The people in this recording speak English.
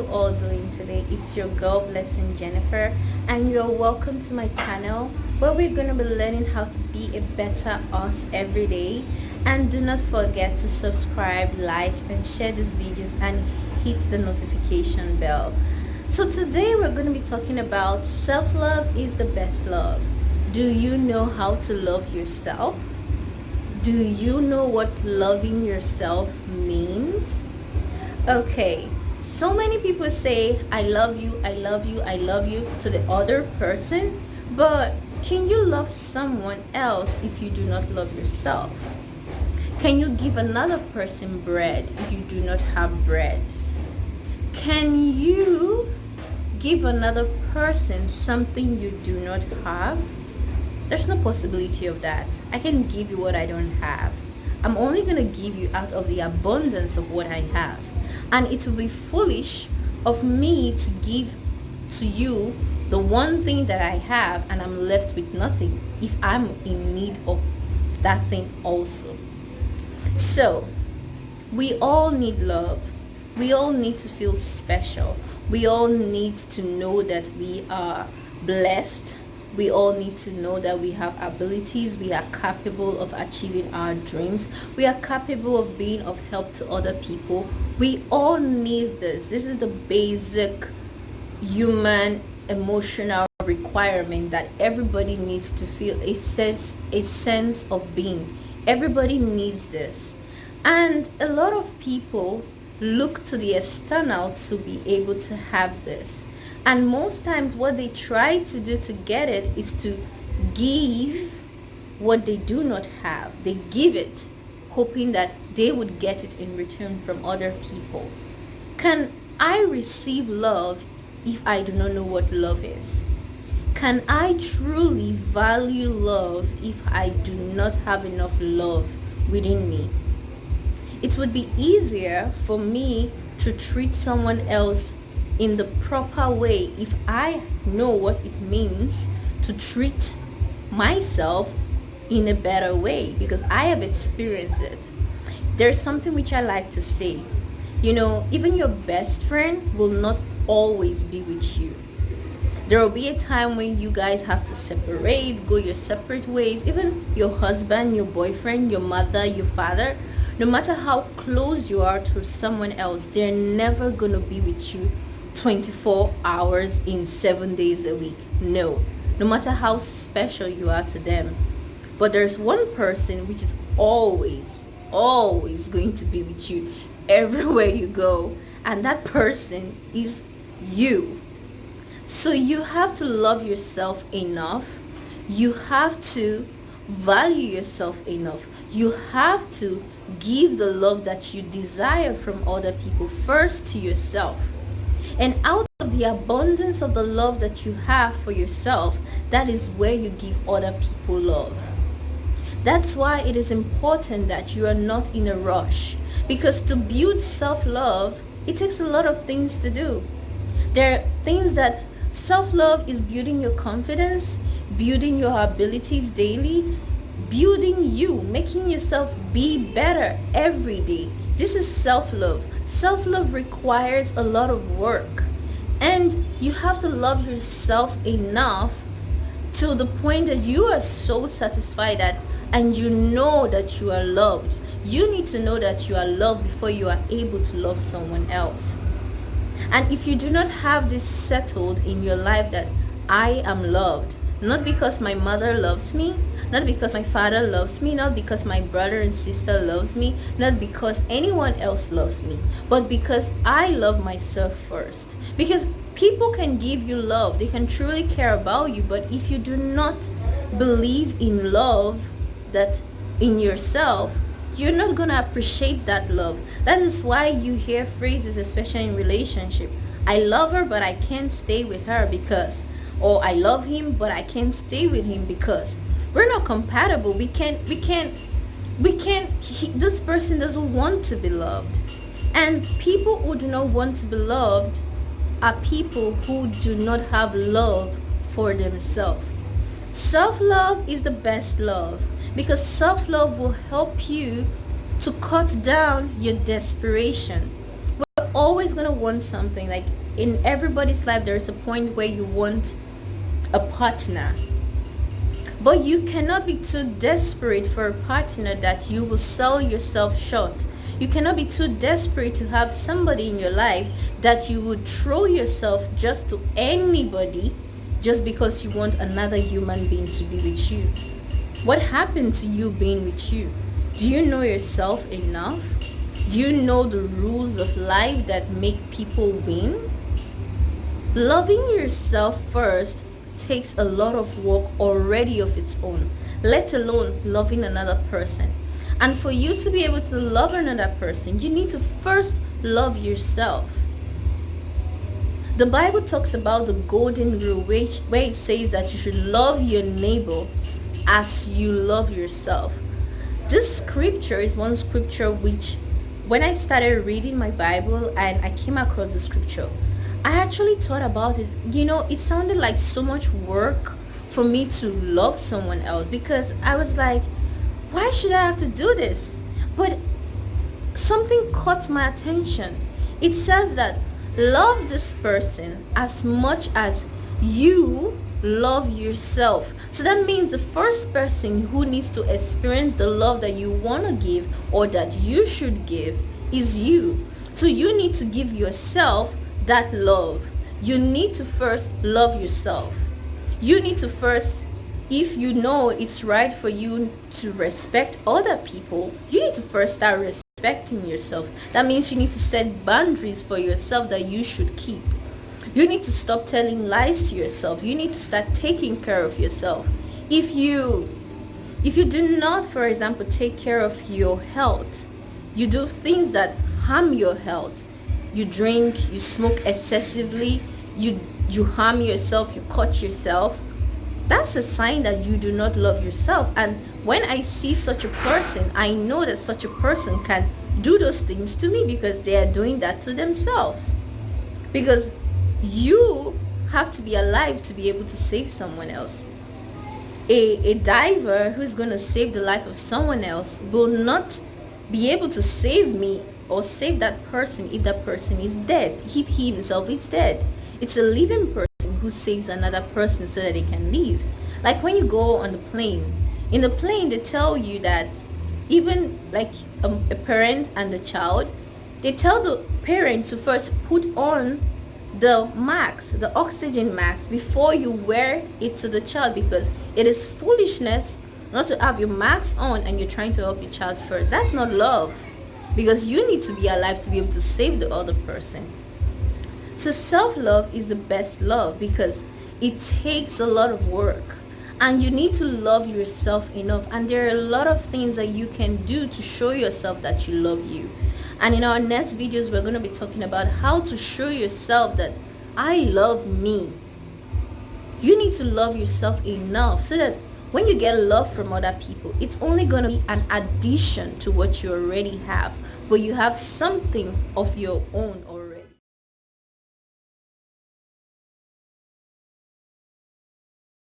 you all doing today? It's your girl Blessing Jennifer, and you're welcome to my channel where we're going to be learning how to be a better us every day. And do not forget to subscribe, like, and share these videos and hit the notification bell. So today we're going to be talking about self-love is the best love. Do you know how to love yourself? Do you know what loving yourself means? Okay, so many people say I love you, I love you, I love you to the other person, but can you love someone else if you do not love yourself? Can you give another person bread if you do not have bread? Can you give another person something you do not have? There's no possibility of that. I can give you what I don't have. I'm only going to give you out of the abundance of what I have. And it will be foolish of me to give to you the one thing that I have and I'm left with nothing if I'm in need of that thing also. So, we all need love. We all need to feel special. We all need to know that we are blessed. We all need to know that we have abilities. We are capable of achieving our dreams. We are capable of being of help to other people. We all need this. This is the basic human emotional requirement that everybody needs to feel a sense of being. Everybody needs this. And a lot of people look to the external to be able to have this. And most times what they try to do to get it is to give what they do not have. They give it hoping that they would get it in return from other people. Can I receive love if I do not know what love is? Can I truly value love if I do not have enough love within me? It would be easier for me to treat someone else in the proper way if I know what it means to treat myself in a better way, because I have experienced it. There's something which I like to say. Even your best friend will not always be with you. There will be a time when you guys have to separate, go your separate ways. Even your husband, your boyfriend, your mother, your father, no matter how close you are to someone else, they're never going to be with you 24 hours in 7 days a week. No matter how special you are to them. But there's one person which is always going to be with you everywhere you go, and that person is you. So you have to love yourself enough. You have to value yourself enough. You have to give the love that you desire from other people first to yourself. And out of the abundance of the love that you have for yourself, that is where you give other people love. That's why it is important that you are not in a rush. Because to build self-love, it takes a lot of things to do. There are things that self-love is building your confidence, building your abilities daily, building you, making yourself be better every day. This is self-love. Self-love requires a lot of work, and you have to love yourself enough to the point that you are so satisfied and you know that you are loved. You need to know that you are loved before you are able to love someone else. And if you do not have this settled in your life, that I am loved, not because my mother loves me, not because my father loves me, not because my brother and sister loves me, not because anyone else loves me, but because I love myself first. Because people can give you love, they can truly care about you, but if you do not believe in love, that in yourself, you're not going to appreciate that love. That is why you hear phrases, especially in relationship. I love her, but I can't stay with her because, or I love him, but I can't stay with him because we're not compatible. We can't, this person doesn't want to be loved. And people who do not want to be loved are people who do not have love for themselves. Self-love is the best love, because self-love will help you to cut down your desperation. Well, always going to want something. Like in everybody's life, there's a point where you want a partner. But you cannot be too desperate for a partner that you will sell yourself short. You cannot be too desperate to have somebody in your life that you would throw yourself just to anybody just because you want another human being to be with you. What happened to you being with you? Do you know yourself enough? Do you know the rules of life that make people win? Loving yourself first takes a lot of work already of its own, let alone loving another person. And for you to be able to love another person, you need to first love yourself. The Bible talks about the golden rule, where it says that you should love your neighbor as you love yourself. This scripture is one scripture which, when I started reading my Bible and I came across the scripture, I actually thought about it. It sounded like so much work for me to love someone else, because I was like, why should I have to do this? But something caught my attention. It says that love this person as much as you love yourself. So that means the first person who needs to experience the love that you want to give or that you should give is you. So you need to give yourself that love. You need to first love yourself. You need to first, if you know it's right for you to respect other people, you need to first start respecting yourself. That means you need to set boundaries for yourself that you should keep. You need to stop telling lies to yourself. You need to start taking care of yourself. If you do not, for example, take care of your health, you do things that harm your health. You drink, you smoke excessively, you harm yourself, you cut yourself. That's a sign that you do not love yourself. And when I see such a person, I know that such a person can do those things to me because they are doing that to themselves. Because you have to be alive to be able to save someone else. A diver who's going to save the life of someone else will not be able to save me or save that person if that person is dead, if he himself is dead. It's a living person who saves another person so that they can live. Like when you go on the plane, in the plane they tell you that even like a parent and the child, they tell the parent to first put on the mask, the oxygen mask, before you wear it to the child, because it is foolishness not to have your mask on and you're trying to help your child first. That's not love, because you need to be alive to be able to save the other person. So self-love is the best love because it takes a lot of work, and you need to love yourself enough. And there are a lot of things that you can do to show yourself that you love you. And in our next videos, we're going to be talking about how to show yourself that I love me. You need to love yourself enough so that when you get love from other people, it's only going to be an addition to what you already have, but you have something of your own.